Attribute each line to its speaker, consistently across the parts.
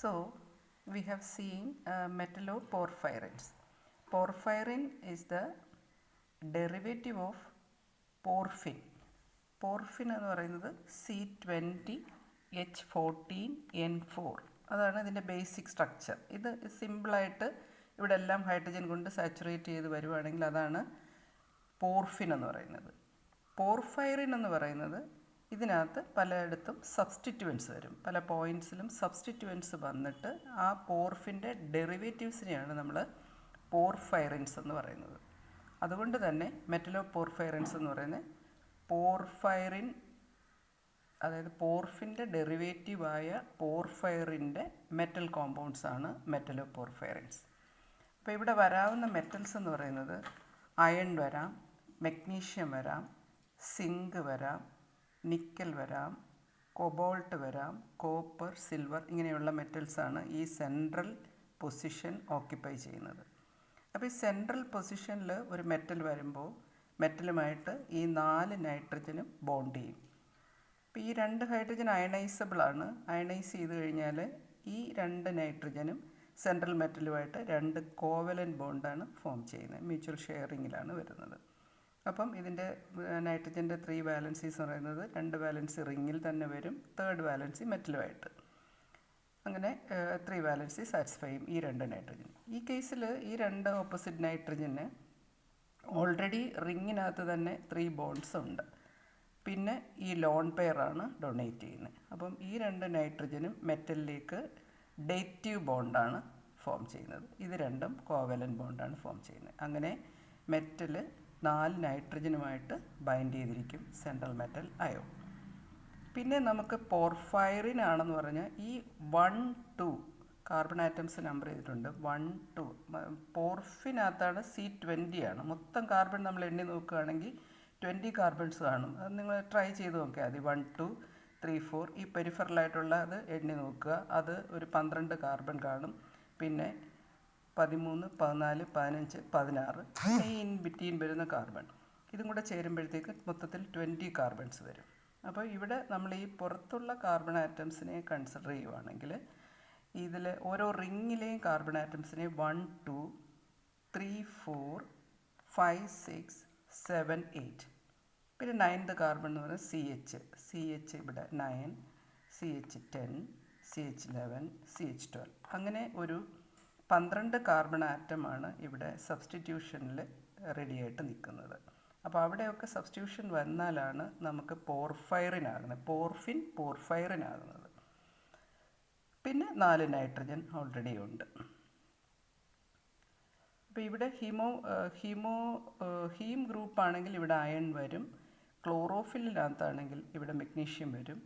Speaker 1: So we have seen metalloporphyrins. Porphyrin is the derivative of porphin. പോർഫിൻ എന്ന് പറയുന്നത് C20H14N4. അതാണ് ഇതിൻ്റെ ബേസിക് സ്ട്രക്ചർ. ഇത് സിമ്പിളായിട്ട് ഇവിടെ എല്ലാം ഹൈഡ്രജൻ കൊണ്ട് സാച്ചുറേറ്റ് ചെയ്ത് വരുവാണെങ്കിൽ അതാണ് പോർഫിൻ എന്ന് പറയുന്നത്. പോർഫൈറിൻ എന്ന് പറയുന്നത് ഇതിനകത്ത് പലയിടത്തും സബ്സ്റ്റിറ്റ്യുവൻസ് വരും. പല പോയിൻറ്റ്സിലും സബ്സ്റ്റിറ്റ്യുവൻസ് വന്നിട്ട് ആ പോർഫിൻ്റെ ഡെറിവേറ്റീവ്സിനെയാണ് നമ്മൾ പോർഫൈറിൻസ് എന്ന് പറയുന്നത്. അതുകൊണ്ട് തന്നെ മെറ്റലോപോർഫൈറിൻസ് എന്ന് പറയുന്നത് പോർഫൈറിൻ, അതായത് പോർഫിൻ്റെ ഡെറിവേറ്റീവായ പോർഫൈറിൻ്റെ മെറ്റൽ കോമ്പൗണ്ട്സ് ആണ് മെറ്റലോപോർഫൈറിൻസ്. അപ്പോൾ ഇവിടെ വരാവുന്ന മെറ്റൽസ് എന്ന് പറയുന്നത് അയൺ വരാം, മെഗ്നീഷ്യം വരാം, സിങ്ക് വരാം, നിക്കൽ വരാം, കൊബോൾട്ട് വരാം, കോപ്പർ, സിൽവർ, ഇങ്ങനെയുള്ള മെറ്റൽസാണ് ഈ സെൻട്രൽ പൊസിഷൻ ഓക്യുപ്പൈ ചെയ്യുന്നത്. അപ്പോൾ ഈ സെൻട്രൽ പൊസിഷനിൽ ഒരു മെറ്റൽ വരുമ്പോൾ മെറ്റലുമായിട്ട് ഈ 4 നൈട്രജനും ബോണ്ട് ചെയ്യും. അപ്പോൾ ഈ 2 ഹൈഡ്രജൻ അയണൈസബിളാണ്. അയണൈസ് ചെയ്ത് കഴിഞ്ഞാൽ ഈ 2 നൈട്രജനും സെൻട്രൽ മെറ്റലുമായിട്ട് 2 കോവലൻ്റ് ബോണ്ടാണ് ഫോം ചെയ്യുന്നത്. മ്യൂച്വൽ ഷെയറിങ്ങിലാണ് വരുന്നത്. അപ്പം ഇതിൻ്റെ നൈട്രജൻ്റെ 3 വാലൻസീസ് എന്ന് പറയുന്നത് 2 വാലൻസി റിങ്ങിൽ തന്നെ വരും, 3rd വാലൻസി മെറ്റലുമായിട്ട്. അങ്ങനെ 3 വാലൻസി സാറ്റിസ്ഫൈ ചെയ്യും ഈ 2 നൈട്രജൻ. ഈ കേസിൽ ഈ 2 ഓപ്പോസിറ്റ് നൈട്രജന് ഓൾറെഡി റിങ്ങിനകത്ത് തന്നെ 3 ബോണ്ട്സ് ഉണ്ട്. പിന്നെ ഈ ലോൺ പെയറാണ് ഡൊണേറ്റ് ചെയ്യുന്നത്. അപ്പം ഈ 2 നൈട്രജനും മെറ്റലിലേക്ക് ഡേറ്റീവ് ബോണ്ടാണ് ഫോം ചെയ്യുന്നത്. ഇത് രണ്ടും കോവലൻ്റ് ബോണ്ടാണ് ഫോം ചെയ്യുന്നത്. അങ്ങനെ മെറ്റൽ 4 നൈട്രജനുമായിട്ട് ബൈൻഡ് ചെയ്തിരിക്കും സെൻട്രൽ മെറ്റൽ അയോ. പിന്നെ നമുക്ക് പോർഫൈറിൻ ആണെന്ന് പറഞ്ഞാൽ ഈ 1, 2 കാർബൺ ആറ്റംസ് നമ്പർ ചെയ്തിട്ടുണ്ട്. 1, 2 പോർഫിനകത്താണ് C20 ആണ്. മൊത്തം കാർബൺ നമ്മൾ എണ്ണി നോക്കുകയാണെങ്കിൽ 20 കാർബൺസ് കാണും. അത് നിങ്ങൾ ട്രൈ ചെയ്ത് നോക്കിയാൽ മതി. 1, 2, 3, 4 ഈ പെരിഫറലായിട്ടുള്ള അത് എണ്ണി നോക്കുക. അത് ഒരു 12 കാർബൺ കാണും. പിന്നെ 13, 14, 15, 16 ഈ ഇൻ ബിറ്റ്വീൻ വരുന്ന കാർബൺ ഇതും കൂടെ ചേരുമ്പോഴത്തേക്ക് മൊത്തത്തിൽ 20 കാർബൺസ് വരും. അപ്പോൾ ഇവിടെ നമ്മൾ ഈ പുറത്തുള്ള കാർബൺ ആറ്റംസിനെ കൺസിഡർ ചെയ്യുവാണെങ്കിൽ ഇതിൽ ഓരോ റിങ്ങിലെയും കാർബൺ ആറ്റംസിനെ 1, 2, 3, 4, 5, 6, 7, 8. പിന്നെ 9th കാർബൺ എന്ന് പറയുന്നത് CH ഇവിടെ 9, CH10, CH11, CH12. അങ്ങനെ ഒരു 12 കാർബൺ ആറ്റമാണ് ഇവിടെ സബ്സ്റ്റിറ്റ്യൂഷനിൽ റെഡിയായിട്ട് നിൽക്കുന്നത്. അപ്പോൾ അവിടെയൊക്കെ സബ്സ്റ്റിറ്റ്യൂഷൻ വന്നാലാണ് നമുക്ക് പോർഫൈറിൻ ആകുന്നത്, പോർഫൈറിൻ ആകുന്നത്. പിന്നെ 4 നൈട്രജൻ ഓൾറെഡി ഉണ്ട്. അപ്പോൾ ഇവിടെ ഹീം ഗ്രൂപ്പ് ആണെങ്കിൽ ഇവിടെ അയൺ വരും. ക്ലോറോഫിലിനകത്താണെങ്കിൽ ഇവിടെ മെഗ്നീഷ്യം വരും.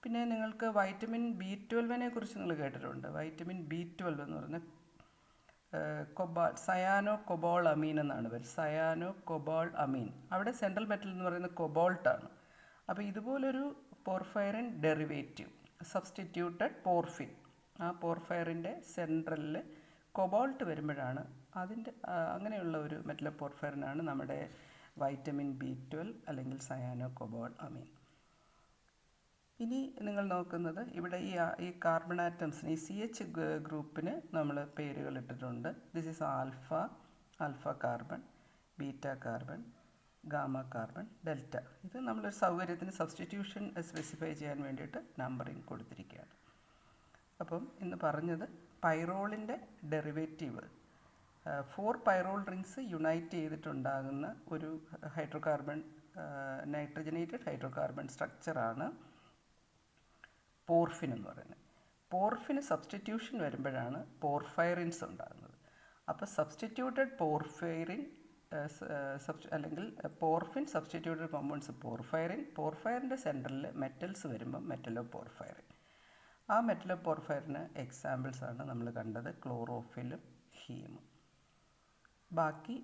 Speaker 1: പിന്നെ നിങ്ങൾക്ക് വൈറ്റമിൻ B12 കുറിച്ച് നിങ്ങൾ കേട്ടിട്ടുണ്ട്. വൈറ്റമിൻ B12 എന്ന് പറഞ്ഞാൽ സയാനോ കൊബോൾ അമീൻ എന്നാണ് പേര്. സയാനോ കൊബോൾ അമീൻ. അവിടെ സെൻട്രൽ മെറ്റൽ എന്ന് പറയുന്നത് കൊബോൾട്ടാണ്. അപ്പോൾ ഇതുപോലൊരു പോർഫൈറിൻ ഡെറിവേറ്റീവ് സബ്സ്റ്റിറ്റ്യൂട്ടഡ് പോർഫിൻ, ആ പോർഫൈറിൻ്റെ സെൻട്രലിൽ കൊബോൾട്ട് വരുമ്പോഴാണ് അതിൻ്റെ അങ്ങനെയുള്ള ഒരു മെറ്റലോപോർഫൈറിനാണ് നമ്മുടെ വൈറ്റമിൻ B12 അല്ലെങ്കിൽ സയാനോ കൊബോൾ അമീൻ. ഇനി നിങ്ങൾ നോക്കുന്നത് ഇവിടെ ഈ കാർബൺ ആറ്റംസിന് ഈ CH ഗ്രൂപ്പിന് നമ്മൾ പേരുകൾ ഇട്ടിട്ടുണ്ട്. This is alpha carbon, beta carbon, gamma carbon, delta. ഇത് നമ്മളൊരു സൗകര്യത്തിന് സബ്സ്റ്റിറ്റ്യൂഷൻ സ്പെസിഫൈ ചെയ്യാൻ വേണ്ടിയിട്ട് നമ്പറിങ് കൊടുത്തിരിക്കുകയാണ്. അപ്പം ഇന്ന് പറഞ്ഞത് പൈറോളിൻ്റെ ഡെറിവേറ്റീവ് 4 പൈറോൾ റിങ്സ് യുണൈറ്റ് ചെയ്തിട്ടുണ്ടാകുന്ന ഒരു ഹൈഡ്രോകാർബൺ നൈട്രജനേറ്റഡ് ഹൈഡ്രോകാർബൺ സ്ട്രക്ചറാണ് പോർഫിൻ എന്ന് പറയുന്നത്. പോർഫിന് സബ്സ്റ്റിറ്റ്യൂഷൻ വരുമ്പോഴാണ് പോർഫൈറിൻസ് ഉണ്ടാകുന്നത്. അപ്പോൾ സബ്സ്റ്റിറ്റ്യൂട്ടഡ് പോർഫൈറിൻ അല്ലെങ്കിൽ പോർഫിൻ സബ്സ്റ്റിറ്റ്യൂട്ടഡ് കോമ്പൗണ്ട്സ് പോർഫൈറിൻ്റെ സെൻറ്ററിൽ മെറ്റൽസ് വരുമ്പോൾ മെറ്റലോപോർഫൈറിൻ. ആ മെറ്റലോപോർഫൈറിന് എക്സാമ്പിൾസാണ് നമ്മൾ കണ്ടത് ക്ലോറോഫിലും ഹീമും. ബാക്കി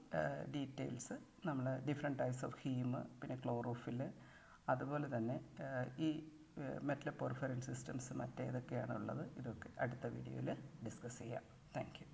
Speaker 1: ഡീറ്റെയിൽസ് നമ്മൾ ഡിഫറെൻറ്റ് ടൈപ്സ് ഓഫ് ഹീം, പിന്നെ ക്ലോറോഫിൽ, അതുപോലെ തന്നെ ഈ മെറ്റലോപോർഫൈറിൻ സിസ്റ്റംസ് മറ്റേതൊക്കെയാണുള്ളത്, ഇതൊക്കെ അടുത്ത വീഡിയോയിൽ ഡിസ്കസ് ചെയ്യാം. Thank you.